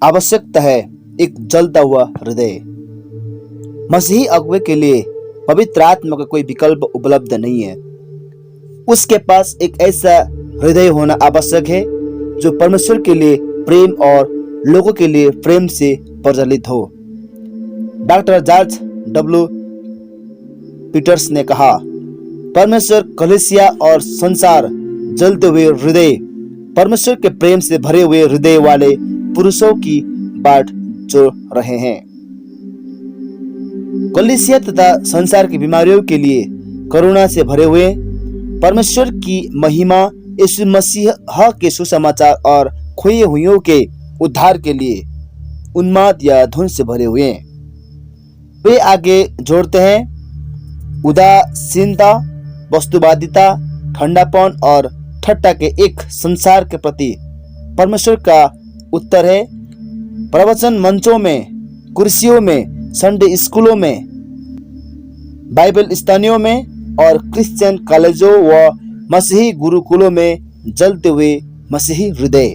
आवश्यकता है एक जलता हुआ हृदय। मसीही अगुवे के लिए पवित्र आत्मा का कोई विकल्प उपलब्ध नहीं है। उसके पास एक ऐसा हृदय होना आवश्यक है जो परमेश्वर के लिए प्रेम और लोगों के लिए प्रेम से प्रज्वलित हो। डॉक्टर जॉर्ज डब्ल्यू पीटर्स ने कहा, परमेश्वर, कलीसिया और संसार जलते हुए हृदय, परमेश्वर के प्रेम से भरे हुए हृदय वाले पुरुषों की बाट जोड़ रहे हैं। कलीसिया तथा संसार की बीमारियों के लिए करुणा से भरे हुए परमेश्वर की महिमा यीशु मसीह के सुसमाचार और खोए हुइयों के उद्धार के लिए उन्माद या धुन से भरे हुए हैं। वे आगे जोड़ते हैं, उदासीनता, वस्तुवादिता, ठंडापन और ठट्टा के एक संसार के प्रति परमेश्वर का उत्तर है। प्रवचन मंचों में, कुर्सियों में, संडे स्कूलों में, बाइबल स्थानियों में और क्रिश्चियन कॉलेजों व मसीही गुरुकुलों में जलते हुए मसीही हृदय।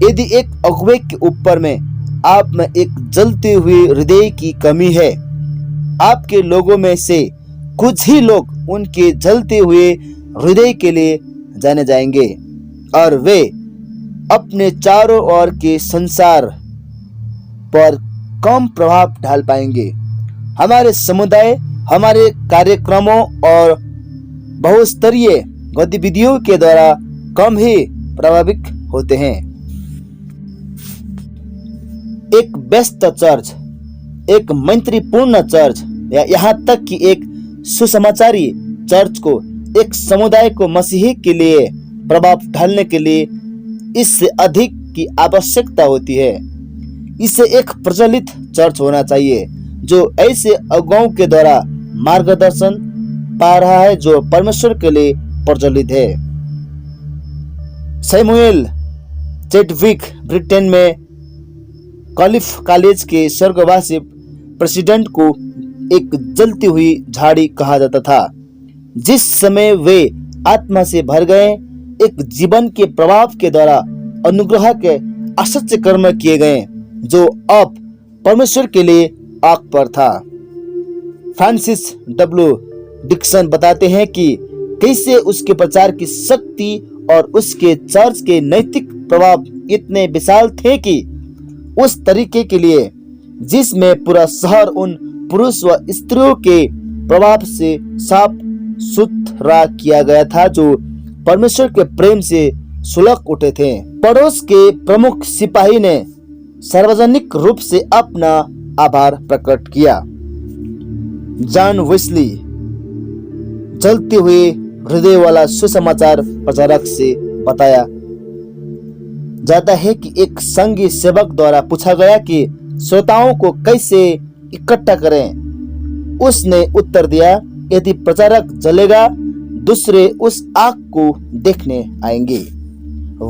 यदि एक अगुवे के ऊपर में आप में एक जलते हुए हृदय की कमी है, आपके लोगों में से कुछ ही लोग उनके जलते हुए हृदय के लिए जाने जाएंगे और वे अपने चारों ओर के संसार पर कम प्रभाव डाल पाएंगे। हमारे समुदाय, हमारे कार्यक्रमों और बहुस्तरीय गतिविधियों के द्वारा कम ही प्रभावित होते हैं। एक व्यस्त चर्च, एक मैत्रीपूर्ण चर्च या यहाँ तक कि एक सुसमाचारी चर्च को एक समुदाय को मसीही के लिए प्रभाव डालने के लिए इससे अधिक की आवश्यकता होती है। इसे एक प्रचलित चर्च होना चाहिए जो ऐसे अगुवाओं के द्वारा मार्गदर्शन पा रहा है जो परमेश्वर के लिए प्रचलित है। सैमुएल चैडविक ब्रिटेन में कलिफ कॉलेज के स्वर्गवासी प्रेसिडेंट को एक जलती हुई झाड़ी कहा जाता था। जिस समय वे आत्मा से भर गए, एक जीवन के प्रभाव के द्वारा अनुग्रह के आश्चर्य कर्म किए गए जो अब परमेश्वर के लिए आग पर था। फ्रांसिस डब्ल्यू डिक्सन बताते हैं कि कैसे उसके प्रचार की शक्ति और उसके चर्च के नैतिक प्रभाव इतने विशाल थे कि उस तरीके के लिए जिसमें पूरा शहर उन पुरुष व स्त्रियों के प्रभाव से साफ सुथरा किया गया था जो परमेश्वर के प्रेम से सुलग उठे थे। पड़ोस के प्रमुख सिपाही ने सार्वजनिक रूप से अपना आभार प्रकट किया। जॉन वेस्ली जलते हुए हृदय वाला सुसमाचार प्रचारक से बताया जाता है कि एक संघी सेवक द्वारा पूछा गया कि श्रोताओं को कैसे इकट्ठा करें। उसने उत्तर दिया, यदि प्रचारक जलेगा, दूसरे उस आग को देखने आएंगे।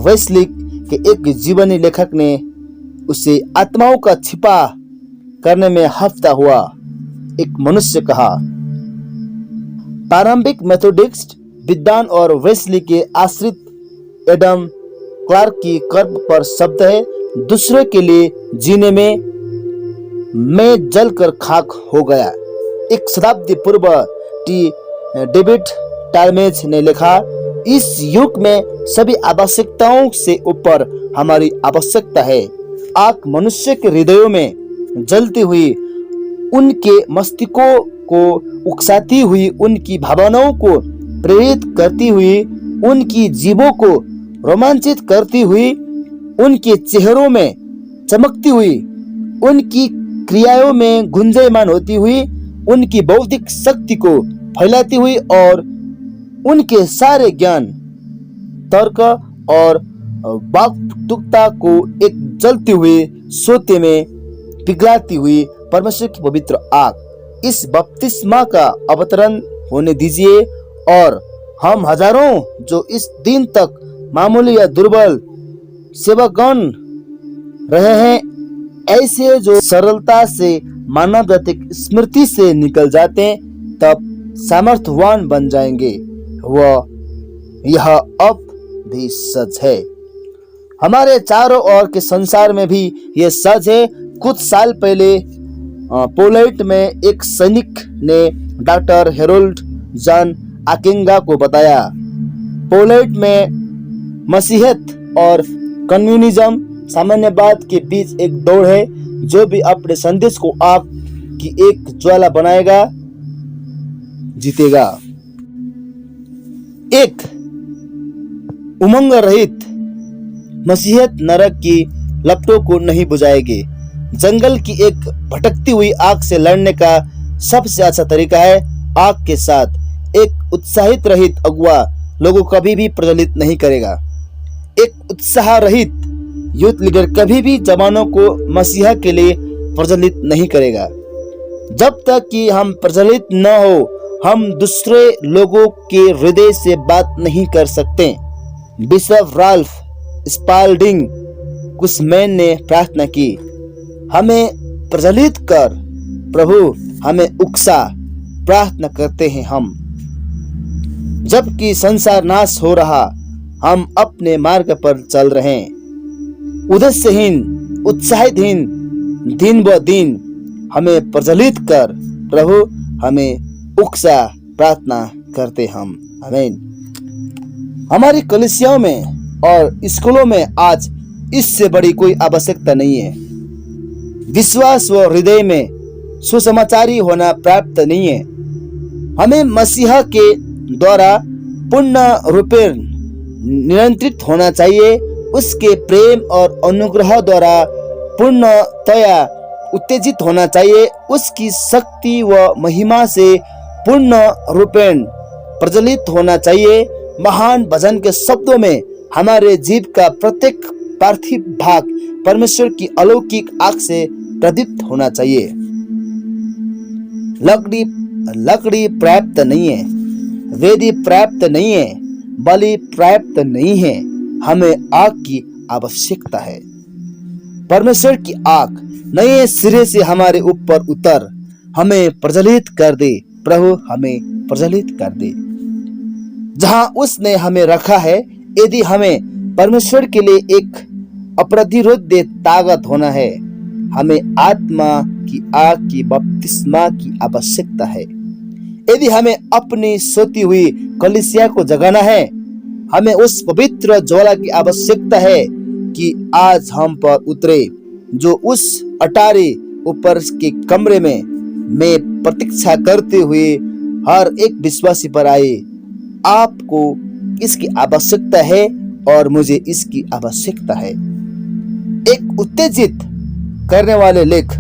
वेस्ली के एक जीवनी लेखक ने उसे आत्माओं का छिपा करने में हफ्ता हुआ एक मनुष्य कहा। प्रारंभिक मेथोडिस्ट विद्वान और वेस्ली के आश्रित एडम क्लार्क की कर्म पर शब्द है, दूसरे के लिए जीने में मैं जलकर खाक हो गया। एक शताब्दी पूर्व टी डेविड टालमेज ने लिखा, इस युग में सभी आवश्यकताओं से ऊपर हमारी आवश्यकता है। आग मनुष्य के हृदयों में जलती हुई, उनके मस्तिष्कों को उकसाती हुई, उनकी भावनाओं को प्रेरित करती हुई, उनकी जीवों को रोमांचित करती हुई, उनके चेहरों में चमकती हुई, उनकी क्रियाओं में गुंजायमान होती हुई, उनकी बौद्धिक शक्ति को फैलाती हुई और उनके सारे ज्ञान, तर्क और वाक्पटुता को एक जलते हुए सोते में पिघलाती हुई परमेश्वर की पवित्र आग। इस बपतिस्मा का अवतरण होने दीजिए और हम हजारों जो इस दिन तक मामूली या दुर्बल सेवकगण रहे हैं, ऐसे जो सरलता से मानव जाति की स्मृति से निकल जाते हैं, तब सामर्थ्यवान बन जाएंगे। वह यह अब भी सच है। हमारे चारों ओर के संसार में भी ये सच है। कुछ साल पहले पोलैंड में एक सैनिक ने डॉक्टर हेरोल्ड जॉन आकिंगा को बताया, पोलैंड में मसीहत और कम्युनिज्म साम्यवाद के बीच एक दौड़ है। जो भी अपने संदेश को आग की एक ज्वाला बनाएगा जीतेगा। एक उमंग रहित मसीहत नरक की लपटों को नहीं बुझाएगी। जंगल की एक भटकती हुई आग से लड़ने का सबसे अच्छा तरीका है आग के साथ। एक उत्साहित रहित अगुआ लोगों को कभी भी प्रज्वलित नहीं करेगा। एक उत्साह रहित यूथ लीडर कभी भी जवानों को मसीहा के लिए प्रज्वलित नहीं करेगा। जब तक कि हम प्रज्वलित न हो, हम दूसरे लोगों के हृदय से बात नहीं कर सकते। बिशप राल्फ स्पाल्डिंग कुसमैन ने प्रार्थना की, हमें प्रज्वलित कर प्रभु, हमें उकसा, प्रार्थना करते हैं हम। जबकि संसार नाश हो रहा, हम अपने मार्ग पर चल रहे हैं। उद्देश्यहीन, उत्साहितहीन दिन ब दिन हमें प्रज्वलित कर प्रभु, हमें उकसा, प्रार्थना करते हम। आमीन। हमारी कलीसियाओं में और स्कूलों में आज इससे बड़ी कोई आवश्यकता नहीं है। विश्वास व हृदय में सुसमाचारी होना पर्याप्त नहीं है। हमें मसीहा के द्वारा पूर्ण रूपे नियंत्रित होना चाहिए। उसके प्रेम और अनुग्रह द्वारा पूर्णतया उत्तेजित होना चाहिए। उसकी शक्ति व महिमा से पूर्ण रूपेण प्रज्वलित होना चाहिए। महान भजन के शब्दों में हमारे जीव का प्रत्येक पार्थिव भाग परमेश्वर की अलौकिक आंख से प्रदीप्त होना चाहिए। लकड़ी पर्याप्त नहीं है, वेदी पर्याप्त नहीं है, बलि पर्याप्त नहीं है। हमें आग की आवश्यकता है। परमेश्वर की आग नए सिरे से हमारे ऊपर उतर हमें प्रज्वलित कर दे प्रभु, हमें प्रज्वलित कर दे जहां उसने हमें रखा है। यदि हमें परमेश्वर के लिए एक अप्रतिरोध ताकत होना है, हमें आत्मा की आग की बपतिस्मा की आवश्यकता है। यदि हमें अपनी सोती हुई कलीसिया को जगाना है, हमें उस पवित्र ज्वाला की आवश्यकता है कि आज हम पर उतरे, जो उस अटारी ऊपर के कमरे में मैं प्रतीक्षा करते हुए हर एक विश्वासी पर आए। आपको इसकी आवश्यकता है और मुझे इसकी आवश्यकता है। एक उत्तेजित करने वाले लेख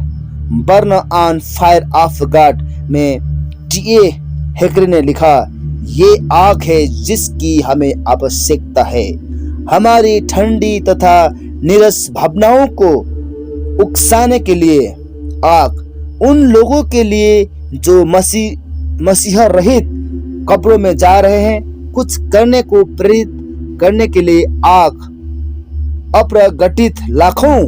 burn on fire of God में टी.ए. हेकरे ने लिखा, ये आग है जिसकी हमें आवश्यकता है। हमारी ठंडी तथा नीरस भावनाओं को उकसाने के लिए आग, उन लोगों के लिए जो मसीहा रहित कब्रों में जा रहे हैं, कुछ करने को प्रेरित करने के लिए आग। अप्रगटित लाखों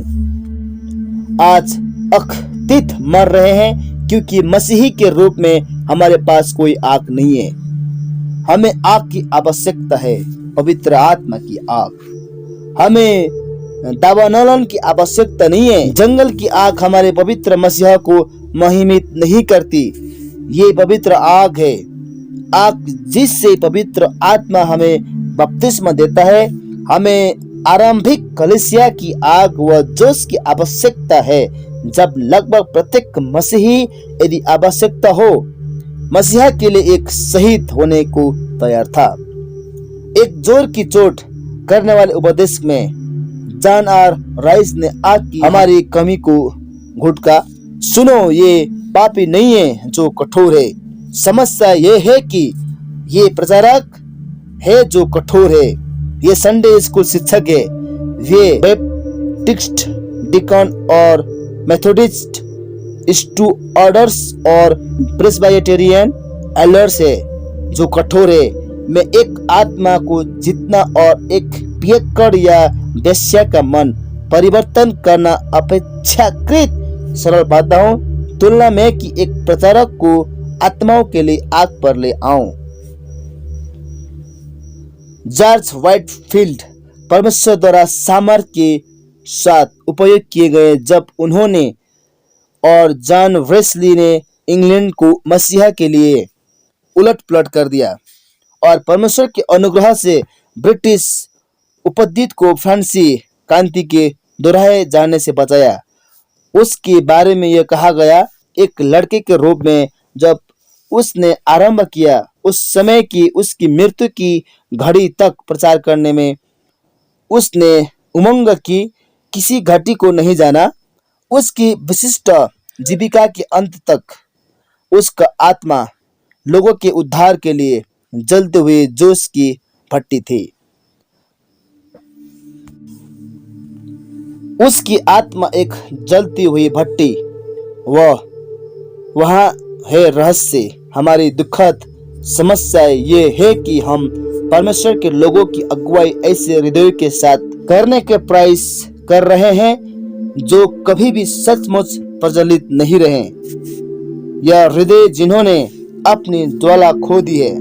आज अखतित मर रहे हैं क्योंकि मसीही के रूप में हमारे पास कोई आग नहीं है। हमें आग की आवश्यकता है, पवित्र आत्मा की आग। हमें दावानलन की आवश्यकता नहीं है। जंगल की आग हमारे पवित्र मसीहा को महिमित नहीं करती। ये पवित्र आग है, आग जिससे पवित्र आत्मा हमें बपतिस्मा देता है। हमें आरंभिक कलीसिया की आग व जोश की आवश्यकता है। जब लगभग प्रत्येक मसीही, यदि आवश्यकता हो, मसीहा के लिए एक शहीद होने को तैयार था। एक जोर की चोट करने वाले उपदेश में जॉन आर राइस ने आग की हमारी कमी को घुटका, सुनो ये पापी नहीं है जो कठोर है। समस्या ये है कि ये प्रचारक है जो कठोर है। ये संडे स्कूल शिक्षक है, ये बैप्टिस्ट डिकन और मेथोडिस्ट स्टूअर्ड्स और प्रेस्बिटेरियन एल्डर्स है जो कठोर है। मैं एक आत्मा को जीतना और एक पियक्कड़ या वेश्या का मन परिवर्तन करना अपेक्षाकृत सरल पाता हूँ, तुलना में कि एक प्रचारक को आत्माओं के लिए आग पर ले आऊं। जॉर्ज व्हाइटफील्ड परमेश्वर द्वारा सामर्थ्य के साथ उपयोग किए गए जब उन्होंने और जॉन वेस्ली ने इंग्लैंड को मसीहा के लिए उलट पुलट कर दिया और परमेश्वर के अनुग्रह से ब्रिटिश उपद्वीप को फ्रांसीसी क्रांति के दोहराए जाने से बचाया। उसके बारे में यह कहा गया, एक लड़के के रूप में जब उसने आरंभ किया उस समय की उसकी मृत्यु की घड़ी तक प्रचार करने में उसने उमंग की किसी घड़ी को नहीं जाना। उसकी विशिष्ट जीविका के अंत तक उसका आत्मा लोगों के उद्धार के लिए जलते हुए जोश की भट्टी थी। उसकी आत्मा एक जलती हुई भट्टी, वहाँ है रहस्य। हमारी दुखद समस्या ये है कि हम परमेश्वर के लोगों की अगुवाई ऐसे हृदय के साथ करने के प्रयास कर रहे हैं जो कभी भी सचमुच प्रज्वलित नहीं रहे। यह हृदय जिन्होंने अपनी ज्वाला खो दी है।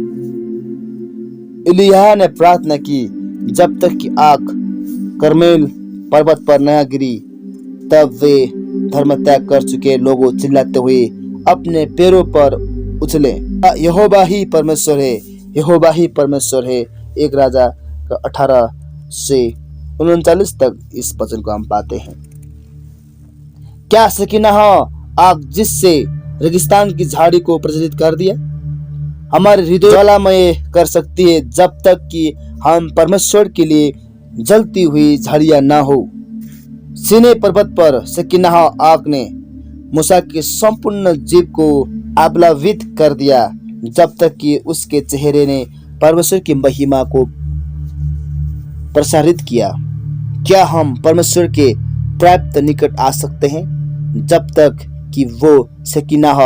एलिय्याह ने प्रार्थना की, जब तक कि आग कर्मेल पर्वत पर न गिरी तब वे धर्म त्याग कर चुके लोगों चिल्लाते हुए अपने पैरों पर उछले, यहोवा ही परमेश्वर है, यहोवा ही परमेश्वर है। एक राजा का 18 से 39 तक इस वचन को हम पाते हैं। क्या सकीनाह आग जिससे रेगिस्तान की झाड़ी को प्रज्वलित कर दिया हमारे हृदय ज्वालामय कर सकती है, जब तक कि हम परमेश्वर के लिए जलती हुई झाड़ियां ना हो। सीनै पर्वत पर सकीनाह आग ने मूसा के संपूर्ण जीव को आबलावित कर दिया, जब तक कि उसके चेहरे ने परमेश्वर की महिमा को प्रसारित किया। क्या हम परमेश्वर के प्राप्त निकट आ सकते हैं जब तक कि वो सकीनाह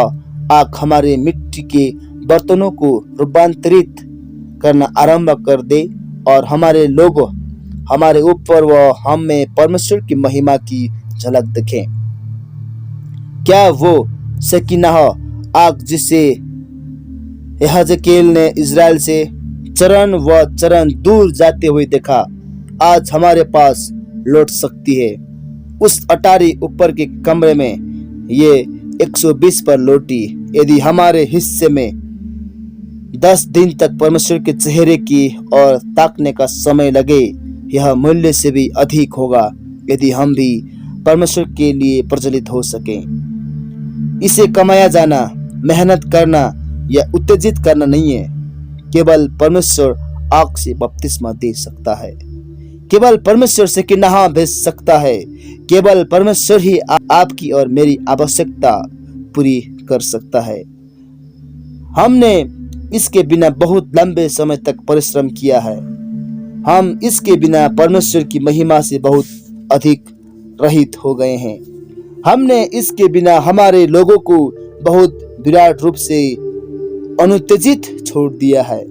आग हमारे मिट्टी के बर्तनों को रूपांतरित करना आरंभ कर दे और हमारे लोग हमारे ऊपर व हम में परमेश्वर की महिमा की झलक दिखें। क्या वो सकीनाह आग जिसे यहोजकेल ने इजराइल से चरण व चरण दूर जाते हुए देखा आज हमारे पास लौट सकती है? उस अटारी ऊपर के कमरे में ये 120 पर लौटी। यदि हमारे हिस्से में 10 दिन तक परमेश्वर के चेहरे की और ताकने का समय लगे, यह मूल्य से भी अधिक होगा यदि हम भी परमेश्वर के लिए प्रज्वलित हो सके। इसे कमाया जाना, मेहनत करना या उत्तेजित करना नहीं है। केवल परमेश्वर आग से बपतिस्मा दे सकता है। केवल परमेश्वर से सकीनाह भेज सकता है। केवल परमेश्वर ही आपकी और मेरी आवश्यकता पूरी कर सकता है। हमने इसके बिना बहुत लंबे समय तक परिश्रम किया है। हम इसके बिना परमेश्वर की महिमा से बहुत अधिक रहित हो गए हैं। हमने इसके बिना हमारे लोगों को बहुत विराट रूप से अनुत्तेजित छोड़ दिया है।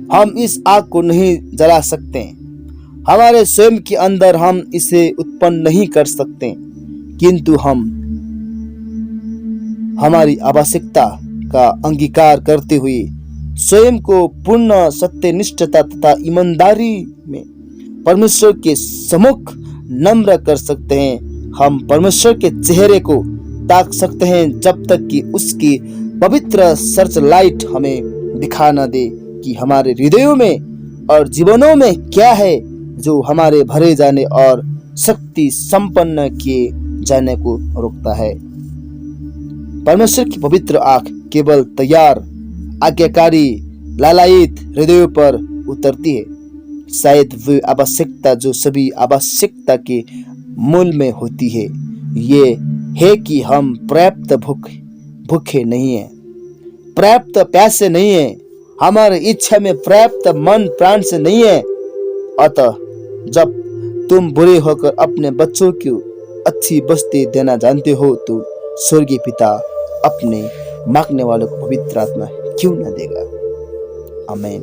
हम इस आग को नहीं जला सकते। हमारे स्वयं के अंदर हम इसे उत्पन्न नहीं कर सकते, किंतु हम हमारी आवश्यकता का अंगीकार करते हुए स्वयं को पूर्ण सत्यनिष्ठता तथा ईमानदारी में परमेश्वर के सम्मुख नम्र कर सकते हैं। हम परमेश्वर के चेहरे को ताक सकते हैं जब तक कि उसकी पवित्र सर्च लाइट हमें दिखा न दे कि हमारे हृदयों में और जीवनों में क्या है जो हमारे भरे जाने और शक्ति संपन्न किए जाने को रोकता है। परमेश्वर की पवित्र आँख केवल तैयार, आज्ञाकारी, लालायित हृदयों पर उतरती है। शायद वे आवश्यकता जो सभी आवश्यकता के मूल में होती है, ये है कि हम पर्याप्त भूखे नहीं हैं, पर्याप्त प्यासे नहीं हैं, हमारी इच्छा में पर्याप्त मन प्राण से नहीं है। अतः जब तुम बुरे होकर अपने बच्चों को अच्छी बस्ती देना जानते हो तो स्वर्गीय पिता अपने मांगने वालों को पवित्र आत्मा क्यों न देगा। आमीन।